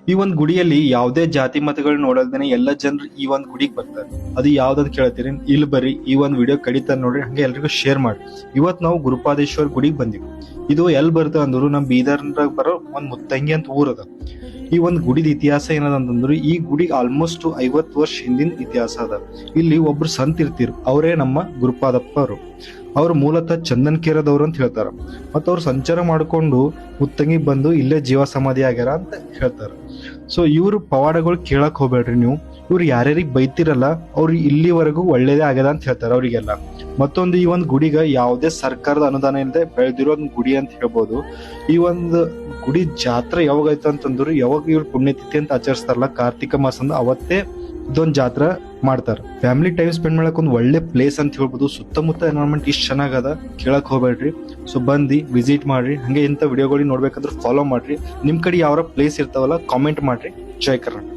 ಈ ಒಂದ್ ಗುಡಿಯಲ್ಲಿ ಯಾವುದೇ ಜಾತಿ ಮತಗಳು ನೋಡಲ್ದೇನೆ ಎಲ್ಲ ಜನರು ಈ ಒಂದ್ ಗುಡಿಗೆ ಬರ್ತಾರೆ. ಅದು ಯಾವ್ದಂತ ಕೇಳ್ತೀರಿ, ಇಲ್ಲಿ ಬರ್ರಿ, ಈ ಒಂದ್ ವಿಡಿಯೋ ಕಡಿತಾರ ನೋಡ್ರಿ, ಹಂಗೆ ಎಲ್ರಿಗೂ ಶೇರ್ ಮಾಡಿ. ಇವತ್ ನಾವು ಗುರುಪಾದೇಶ್ವರ್ ಗುಡಿಗೆ ಬಂದಿವಿ. ಇದು ಎಲ್ಲಿ ಬರ್ತದೆ ಅಂದ್ರು ನಮ್ ಬೀದರ್ನಾಗ ಬರೋ ಒಂದ್ ಮುತ್ತಂಗಿ ಅಂತ ಊರದ. ಈ ಒಂದ್ ಗುಡಿದ ಇತಿಹಾಸ ಏನದಂತಂದ್ರು, ಈ ಗುಡಿ ಆಲ್ಮೋಸ್ಟ್ 50 ವರ್ಷ ಹಿಂದಿನ ಇತಿಹಾಸ ಅದ. ಇಲ್ಲಿ ಒಬ್ರು ಸಂತ ಇರ್ತಿರು, ಅವರೇ ನಮ್ಮ ಗುರುಪಾದಪ್ಪ ಅವರು. ಅವ್ರು ಮೂಲತಃ ಚಂದನ್ ಕೇರದವ್ರು ಅಂತ ಹೇಳ್ತಾರ. ಮತ್ತ ಅವ್ರು ಸಂಚಾರ ಮಾಡ್ಕೊಂಡು ಮುತ್ತಂಗಿ ಬಂದು ಇಲ್ಲೇ ಜೀವ ಸಮಾಧಿ ಆಗ್ಯಾರ ಅಂತ ಹೇಳ್ತಾರ. ಸೊ ಇವ್ರ ಪವಾಡಗಳು ಕೇಳಕ್ ಹೋಗ್ಬೇಡ್ರಿ ನೀವು. ಇವ್ರು ಯಾರ್ಯಾರಿಗೆ ಬೈತಿರಲ್ಲ ಅವ್ರು ಇಲ್ಲಿವರೆಗೂ ಒಳ್ಳೇದೇ ಆಗ್ಯದ ಅಂತ ಹೇಳ್ತಾರ ಅವ್ರಿಗೆಲ್ಲ. ಮತ್ತೊಂದು, ಈ ಒಂದ್ ಗುಡಿಗ ಯಾವುದೇ ಸರ್ಕಾರದ ಅನುದಾನ ಇಲ್ಲದೆ ಬೆಳೆದಿರೋ ಒಂದ್ ಗುಡಿ ಅಂತ ಹೇಳ್ಬೋದು. ಈ ಒಂದು ಗುಡಿ ಜಾತ್ರೆ ಯಾವಾಗ ಆಯ್ತು ಅಂತಂದ್ರು, ಯಾವಾಗ ಇವ್ರ ಪುಣ್ಯತಿಥಿ ಅಂತ ಆಚರಿಸ್ತಾರಲ್ಲ ಕಾರ್ತಿಕ ಮಾಸ ಅಂದ ಅವತ್ತೇ ಇದೊಂದ್ ಜಾತ್ರೆ ಮಾಡ್ತಾರ. ಫ್ಯಾಮಿಲಿ ಟೈಮ್ ಸ್ಪೆಂಡ್ ಮಾಡಕ್ ಒಂದ್ ಒಳ್ಳೆ ಪ್ಲೇಸ್ ಅಂತ ಹೇಳ್ಬೋದು. ಸುತ್ತಮುತ್ತ ಎನ್ವೈರನ್ಮೆಂಟ್ ಇಷ್ಟ ಚೆನ್ನಾಗದ, ಕೇಳಕ್ ಹೋಗ್ಬೇಡ್ರಿ. ಸೊ ಬಂದು ವಿಸಿಟ್ ಮಾಡ್ರಿ. ಹಂಗೆ ಇಂಥ ವಿಡಿಯೋಗಳಿಗೆ ನೋಡ್ಬೇಕಂದ್ರೆ ಫಾಲೋ ಮಾಡ್ರಿ. ನಿಮ್ ಕಡೆ ಯಾವ ಪ್ಲೇಸ್ ಇರ್ತಾವಲ್ಲ ಕಾಮೆಂಟ್ ಮಾಡ್ರಿ. ಜೈ ಕರ್ನಾಟಕ.